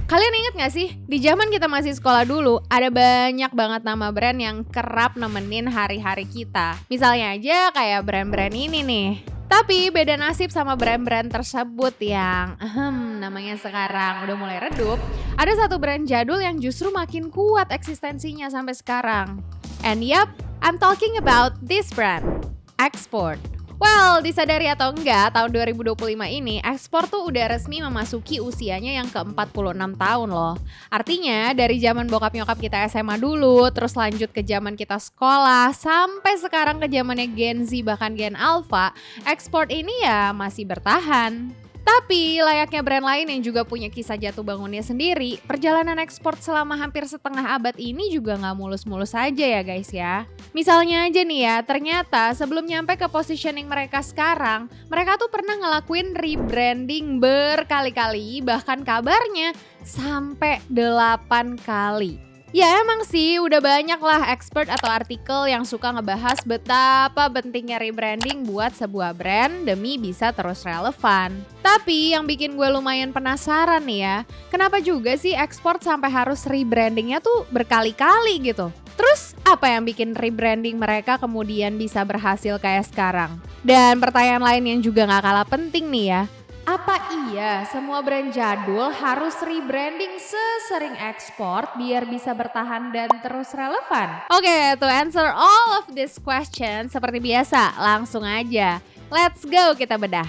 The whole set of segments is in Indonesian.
Kalian inget gak sih, di zaman kita masih sekolah dulu, ada banyak banget nama brand yang kerap nemenin hari-hari kita. Misalnya aja kayak brand-brand ini nih. Tapi beda nasib sama brand-brand tersebut yang namanya sekarang udah mulai redup. Ada satu brand jadul yang justru makin kuat eksistensinya sampai sekarang. And yup, I'm talking about this brand, Export. Well, disadari atau enggak, tahun 2025 ini ekspor tuh udah resmi memasuki usianya yang ke-46 tahun loh. Artinya dari zaman bokap nyokap kita SMA dulu, terus lanjut ke zaman kita sekolah, sampai sekarang ke zamannya Gen Z bahkan Gen Alpha, ekspor ini ya masih bertahan. Tapi layaknya brand lain yang juga punya kisah jatuh bangunnya sendiri, perjalanan ekspor selama hampir setengah abad ini juga gak mulus-mulus aja ya guys ya. Misalnya aja nih ya, ternyata sebelum nyampe ke positioning mereka sekarang, mereka tuh pernah ngelakuin rebranding berkali-kali, bahkan kabarnya sampai 8 kali. Ya emang sih udah banyak lah expert atau artikel yang suka ngebahas betapa pentingnya rebranding buat sebuah brand demi bisa terus relevan. Tapi yang bikin gue lumayan penasaran nih ya, kenapa juga sih export sampai harus rebrandingnya tuh berkali-kali gitu? Terus apa yang bikin rebranding mereka kemudian bisa berhasil kayak sekarang? Dan pertanyaan lain yang juga gak kalah penting nih ya, apa iya semua brand jadul harus rebranding sesering ekspor biar bisa bertahan dan terus relevan? Oke, to answer all of this question seperti biasa, langsung aja. Let's go kita bedah.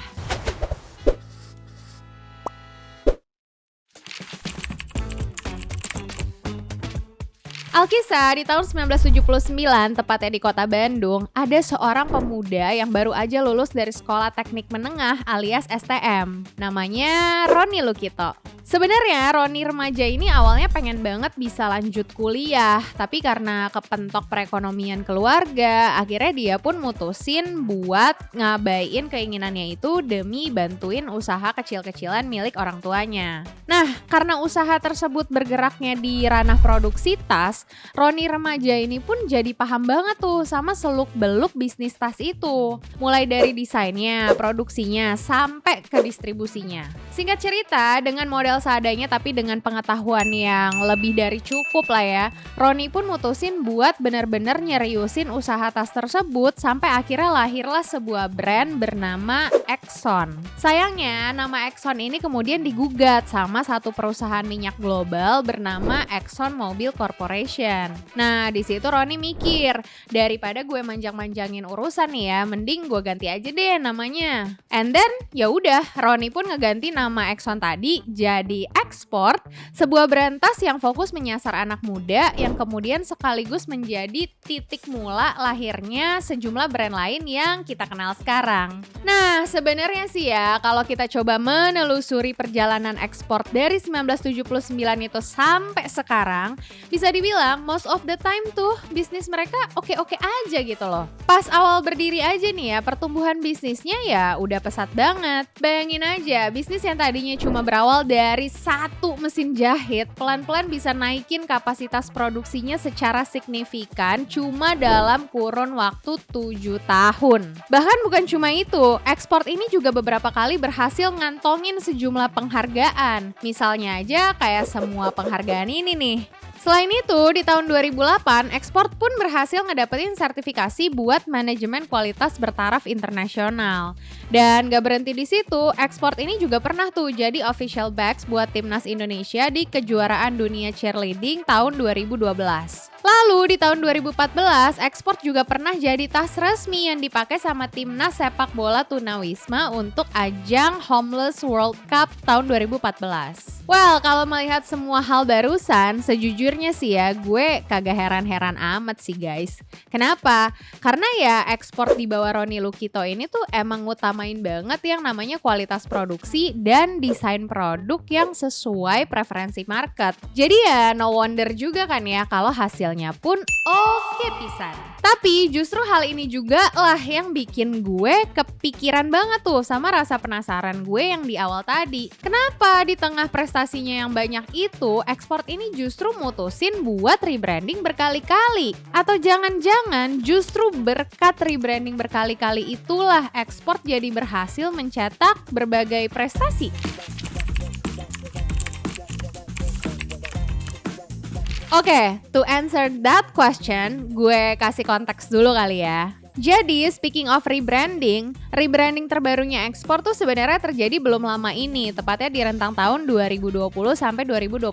Alkisah, di tahun 1979, tepatnya di kota Bandung, ada seorang pemuda yang baru aja lulus dari sekolah teknik menengah alias STM. Namanya Roni Lukito. Sebenarnya Roni remaja ini awalnya pengen banget bisa lanjut kuliah, tapi karena kepentok perekonomian keluarga, akhirnya dia pun mutusin buat ngabain keinginannya itu demi bantuin usaha kecil-kecilan milik orang tuanya. Nah, karena usaha tersebut bergeraknya di ranah produksi tas, Roni remaja ini pun jadi paham banget tuh sama seluk-beluk bisnis tas itu. Mulai dari desainnya, produksinya, sampai ke distribusinya. Singkat cerita, dengan modal seadanya tapi dengan pengetahuan yang lebih dari cukup lah ya, Roni pun mutusin buat bener-bener nyeriusin usaha tas tersebut sampai akhirnya lahirlah sebuah brand bernama Exxon. Sayangnya, nama Exxon ini kemudian digugat sama satu perusahaan minyak global bernama Exxon Mobil Corporation. Nah, di situ Roni mikir, daripada gue manjang-manjangin urusan nih ya, mending gue ganti aja deh namanya. And then, ya udah, Roni pun ngeganti nama Exxon tadi jadi Export, sebuah brand tas yang fokus menyasar anak muda yang kemudian sekaligus menjadi titik mula lahirnya sejumlah brand lain yang kita kenal sekarang. Nah, sebenarnya sih ya, kalau kita coba menelusuri perjalanan ekspor dari 1979 itu sampai sekarang, bisa dibilang most of the time tuh bisnis mereka oke-oke aja gitu loh. Pas awal berdiri aja nih ya, pertumbuhan bisnisnya ya udah pesat banget. Bayangin aja, bisnis yang tadinya cuma berawal dari satu mesin jahit, pelan-pelan bisa naikin kapasitas produksinya secara signifikan cuma dalam kurun waktu 7 tahun. Bahkan bukan cuma itu, ekspor ini juga beberapa kali berhasil ngantongin sejumlah penghargaan. Misalnya aja kayak semua penghargaan ini nih. Selain itu, di tahun 2008, Export pun berhasil ngedapetin sertifikasi buat manajemen kualitas bertaraf internasional. Dan gak berhenti di situ, Export ini juga pernah tuh jadi official bags buat timnas Indonesia di kejuaraan dunia cheerleading tahun 2012. Lalu di tahun 2014, Export juga pernah jadi tas resmi yang dipakai sama timnas sepak bola tunawisma untuk ajang Homeless World Cup tahun 2014. Well, kalau melihat semua hal barusan, sejujurnya sih ya gue kagak heran-heran amat sih guys. Kenapa? Karena ya ekspor di bawah Roni Lukito ini tuh emang ngutamain banget yang namanya kualitas produksi dan desain produk yang sesuai preferensi market. Jadi ya no wonder juga kan ya kalau hasilnya pun oke pisan. Tapi justru hal ini juga lah yang bikin gue kepikiran banget tuh sama rasa penasaran gue yang di awal tadi. Kenapa di tengah prestasinya yang banyak itu, ekspor ini justru mutusin buat rebranding berkali-kali? Atau jangan-jangan justru berkat rebranding berkali-kali itulah ekspor jadi berhasil mencetak berbagai prestasi? Oke, to answer that question, gue kasih konteks dulu kali ya. Jadi, speaking of rebranding terbarunya ekspor tuh sebenarnya terjadi belum lama ini, tepatnya di rentang tahun 2020 sampai 2021.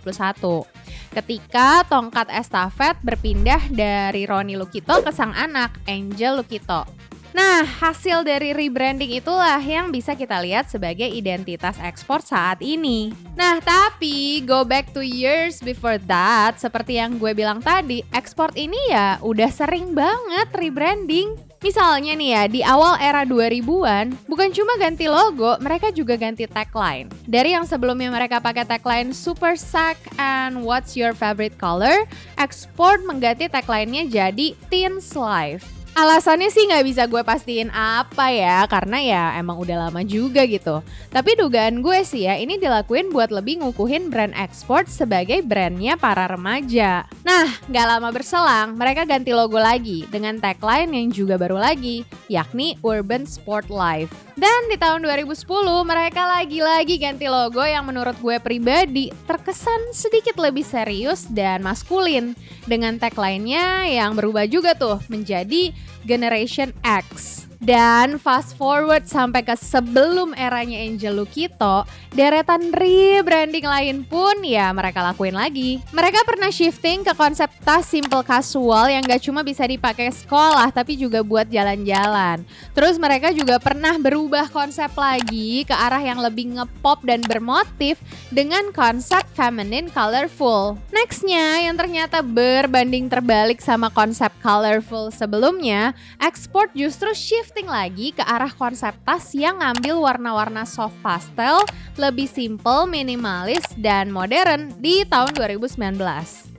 Ketika tongkat estafet berpindah dari Roni Lukito ke sang anak, Angel Lukito. Nah, hasil dari rebranding itulah yang bisa kita lihat sebagai identitas ekspor saat ini. Nah, tapi go back to years before that, seperti yang gue bilang tadi, ekspor ini ya udah sering banget rebranding. Misalnya nih ya, di awal era 2000-an, bukan cuma ganti logo, mereka juga ganti tagline. Dari yang sebelumnya mereka pakai tagline Super Sack and What's Your Favorite Color, ekspor mengganti tagline-nya jadi Teens Life. Alasannya sih nggak bisa gue pastiin apa ya, karena ya emang udah lama juga gitu. Tapi dugaan gue sih ya, ini dilakuin buat lebih ngukuhin brand ekspor sebagai brandnya para remaja. Nah, nggak lama berselang, mereka ganti logo lagi dengan tagline yang juga baru lagi, yakni Urban Sport Life. Dan di tahun 2010, mereka lagi-lagi ganti logo yang menurut gue pribadi terkesan sedikit lebih serius dan maskulin. Dengan tagline-nya yang berubah juga tuh menjadi Generation X. Dan fast forward sampai ke sebelum eranya Angel Lukito, deretan rebranding lain pun ya mereka lakuin lagi. Mereka pernah shifting ke konsep tas simple casual yang gak cuma bisa dipakai sekolah tapi juga buat jalan-jalan. Terus mereka juga pernah berubah konsep lagi ke arah yang lebih ngepop dan bermotif dengan konsep feminine colorful. Nextnya yang ternyata berbanding terbalik sama konsep colorful sebelumnya, ekspor justru shifting lagi ke arah konsep tas yang ngambil warna-warna soft pastel, lebih simple, minimalis, dan modern di tahun 2019.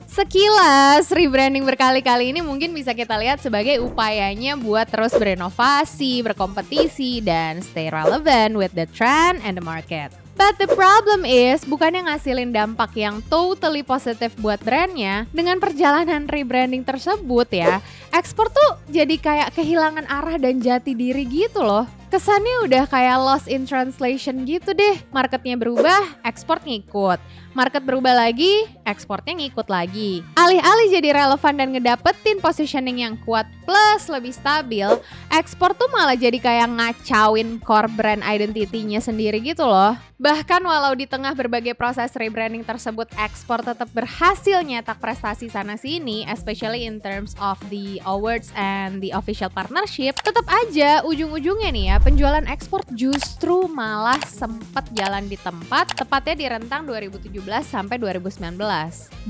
Sekilas, rebranding berkali-kali ini mungkin bisa kita lihat sebagai upayanya buat terus berinovasi, berkompetisi, dan stay relevant with the trend and the market. But the problem is, bukannya ngasilin dampak yang totally positif buat brandnya, dengan perjalanan rebranding tersebut ya, ekspor tuh jadi kayak kehilangan arah dan jati diri gitu loh. Kesannya udah kayak lost in translation gitu deh. Marketnya berubah, ekspor ngikut. Market berubah lagi, ekspornya ngikut lagi. Alih-alih jadi relevan dan ngedapetin positioning yang kuat plus lebih stabil, ekspor tuh malah jadi kayak ngacauin core brand identity-nya sendiri gitu loh. Bahkan walau di tengah berbagai proses rebranding tersebut, ekspor tetap berhasil nyetak prestasi sana-sini, especially in terms of the awards and the official partnership, tetap aja ujung-ujungnya nih ya, penjualan ekspor justru malah sempat jalan di tempat, tepatnya di rentang 2017 sampai 2019.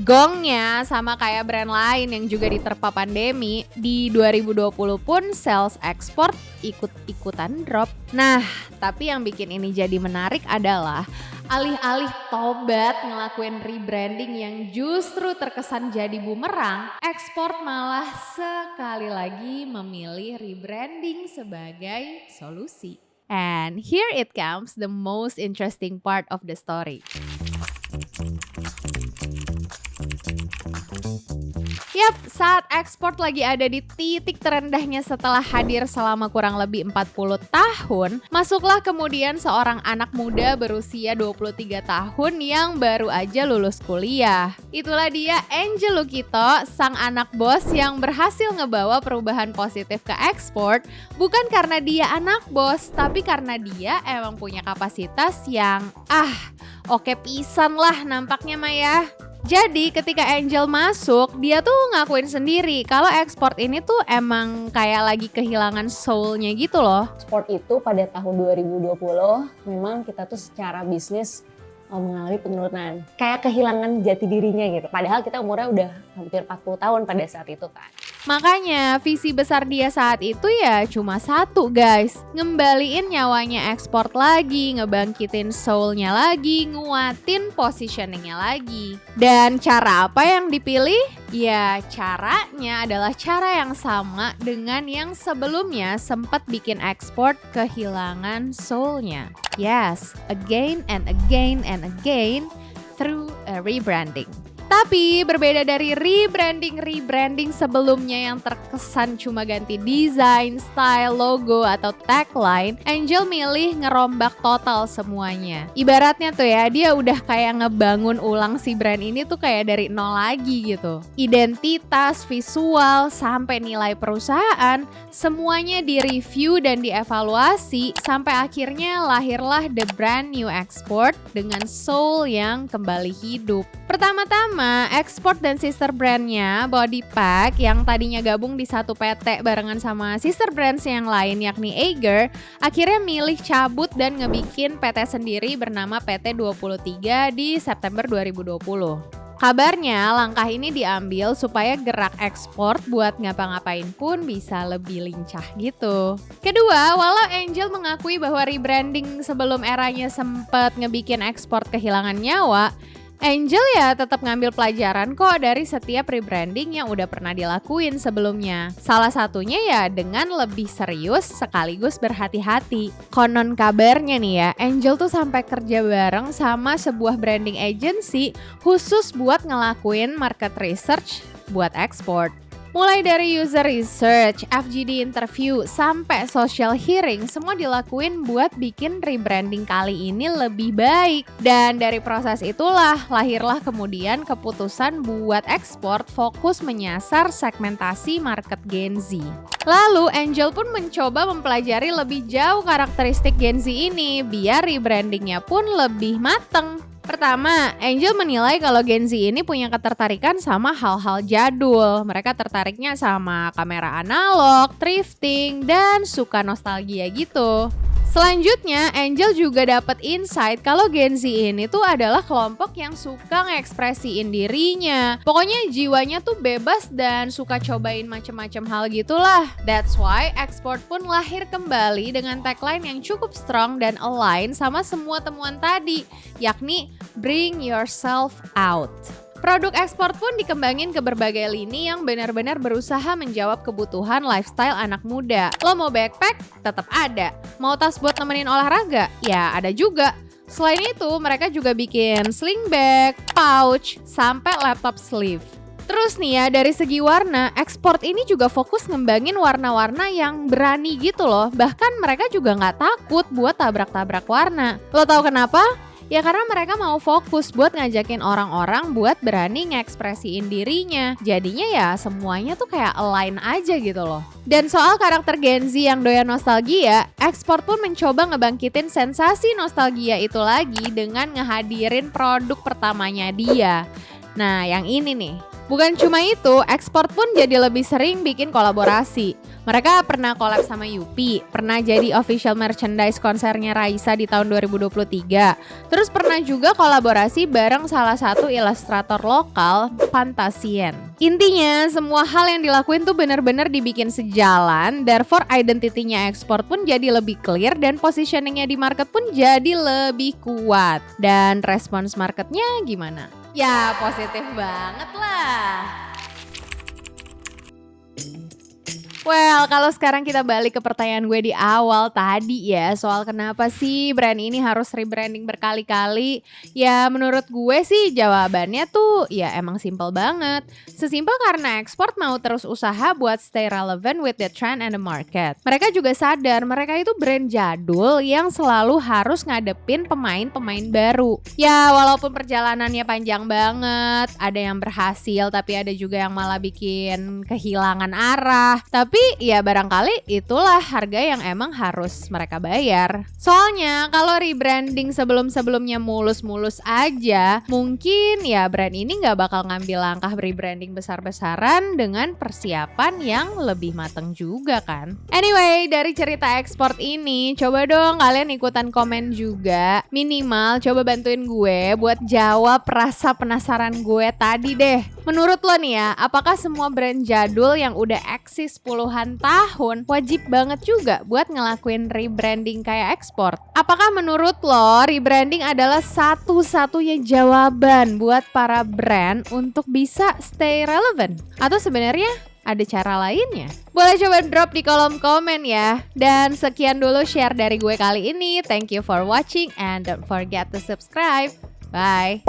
Gongnya sama kayak brand lain yang juga diterpa pandemi, di 2020 pun sales ekspor ikut-ikutan drop. Nah, tapi yang bikin ini jadi menarik adalah alih-alih tobat ngelakuin rebranding yang justru terkesan jadi bumerang, ekspor malah sekali lagi memilih rebranding sebagai solusi. And here it comes the most interesting part of the story. Yap, saat ekspor lagi ada di titik terendahnya setelah hadir selama kurang lebih 40 tahun, masuklah kemudian seorang anak muda berusia 23 tahun yang baru aja lulus kuliah. Itulah dia Angel Lukito, sang anak bos yang berhasil ngebawa perubahan positif ke ekspor, bukan karena dia anak bos, tapi karena dia emang punya kapasitas yang oke pisan lah nampaknya mah ya. Jadi ketika Angel masuk, dia tuh ngakuin sendiri kalau ekspor ini tuh emang kayak lagi kehilangan soul-nya gitu loh. Sport itu pada tahun 2020 memang kita tuh secara bisnis mengalami penurunan. Kayak kehilangan jati dirinya gitu. Padahal kita umurnya udah hampir 40 tahun pada saat itu kan. Makanya visi besar dia saat itu ya cuma satu guys. Ngembaliin nyawanya ekspor lagi, ngebangkitin soul-nya lagi, nguatin positioning-nya lagi. Dan cara apa yang dipilih? Ya caranya adalah cara yang sama dengan yang sebelumnya sempat bikin ekspor kehilangan soul-nya. Yes, again and again and again through a rebranding. Tapi berbeda dari rebranding sebelumnya yang terkesan cuma ganti desain, style, logo, atau tagline, Angel milih ngerombak total semuanya. Ibaratnya tuh ya, dia udah kayak ngebangun ulang si brand ini tuh kayak dari nol lagi gitu. Identitas, visual, sampai nilai perusahaan, semuanya direview dan dievaluasi sampai akhirnya lahirlah The Brand New Export dengan soul yang kembali hidup. Pertama-tama, Export dan sister brandnya Body Pack yang tadinya gabung di satu PT barengan sama sister brands yang lain yakni Eiger, akhirnya milih cabut dan ngebikin PT sendiri bernama PT 23 di September 2020. Kabarnya langkah ini diambil supaya gerak ekspor buat ngapa-ngapain pun bisa lebih lincah gitu. Kedua, walau Angel mengakui bahwa rebranding sebelum eranya sempet ngebikin ekspor kehilangan nyawa, Angel ya tetap ngambil pelajaran kok dari setiap rebranding yang udah pernah dilakuin sebelumnya. Salah satunya ya dengan lebih serius sekaligus berhati-hati. Konon kabarnya nih ya, Angel tuh sampai kerja bareng sama sebuah branding agency khusus buat ngelakuin market research buat ekspor. Mulai dari user research, FGD interview, sampai social hearing, semua dilakuin buat bikin rebranding kali ini lebih baik. Dan dari proses itulah lahirlah kemudian keputusan buat ekspor fokus menyasar segmentasi market Gen Z. Lalu Angel pun mencoba mempelajari lebih jauh karakteristik Gen Z ini biar rebrandingnya pun lebih mateng. Pertama, Angel menilai kalau Gen Z ini punya ketertarikan sama hal-hal jadul. Mereka tertariknya sama kamera analog, thrifting, dan suka nostalgia gitu. Selanjutnya, Angel juga dapat insight kalau Gen Z ini tuh adalah kelompok yang suka ngekspresiin dirinya. Pokoknya jiwanya tuh bebas dan suka cobain macem-macem hal gitulah. That's why Export pun lahir kembali dengan tagline yang cukup strong dan align sama semua temuan tadi, yakni Bring Yourself Out. Produk ekspor pun dikembangin ke berbagai lini yang benar-benar berusaha menjawab kebutuhan lifestyle anak muda. Lo mau backpack? Tetap ada. Mau tas buat nemenin olahraga? Ya ada juga. Selain itu, mereka juga bikin sling bag, pouch, sampai laptop sleeve. Terus nih ya, dari segi warna, ekspor ini juga fokus ngembangin warna-warna yang berani gitu loh. Bahkan mereka juga nggak takut buat tabrak-tabrak warna. Lo tahu kenapa? Ya karena mereka mau fokus buat ngajakin orang-orang buat berani ngekspresiin dirinya. Jadinya ya semuanya tuh kayak align aja gitu loh. Dan soal karakter Gen Z yang doyan nostalgia, ekspor pun mencoba ngebangkitin sensasi nostalgia itu lagi dengan ngehadirin produk pertamanya dia. Nah yang ini nih. Bukan cuma itu, ekspor pun jadi lebih sering bikin kolaborasi. Mereka pernah collab sama Yupi, pernah jadi official merchandise konsernya Raisa di tahun 2023. Terus pernah juga kolaborasi bareng salah satu ilustrator lokal, Fantasien. Intinya, semua hal yang dilakuin tuh bener-bener dibikin sejalan, therefore identity-nya ekspor pun jadi lebih clear dan positioning-nya di market pun jadi lebih kuat. Dan respons marketnya gimana? Ya positif banget lah. Well, kalau sekarang kita balik ke pertanyaan gue di awal tadi ya, soal kenapa sih brand ini harus rebranding berkali-kali. Ya menurut gue sih jawabannya tuh ya emang simple banget. Sesimpel karena ekspor mau terus usaha buat stay relevant with the trend and the market. Mereka juga sadar mereka itu brand jadul yang selalu harus ngadepin pemain-pemain baru. Ya walaupun perjalanannya panjang banget, ada yang berhasil tapi ada juga yang malah bikin kehilangan arah. Tapi ya barangkali itulah harga yang emang harus mereka bayar. Soalnya kalau rebranding sebelum-sebelumnya mulus-mulus aja, mungkin ya brand ini gak bakal ngambil langkah rebranding besar-besaran dengan persiapan yang lebih mateng juga kan. Anyway, dari cerita ekspor ini, coba dong kalian ikutan komen juga. Minimal coba bantuin gue buat jawab rasa penasaran gue tadi deh. Menurut lo nih ya, apakah semua brand jadul yang udah eksis puluhan tahun wajib banget juga buat ngelakuin rebranding kayak ekspor? Apakah menurut lo rebranding adalah satu-satunya jawaban buat para brand untuk bisa stay relevant? Atau sebenarnya ada cara lainnya? Boleh coba drop di kolom komen ya. Dan sekian dulu share dari gue kali ini. Thank you for watching and don't forget to subscribe. Bye.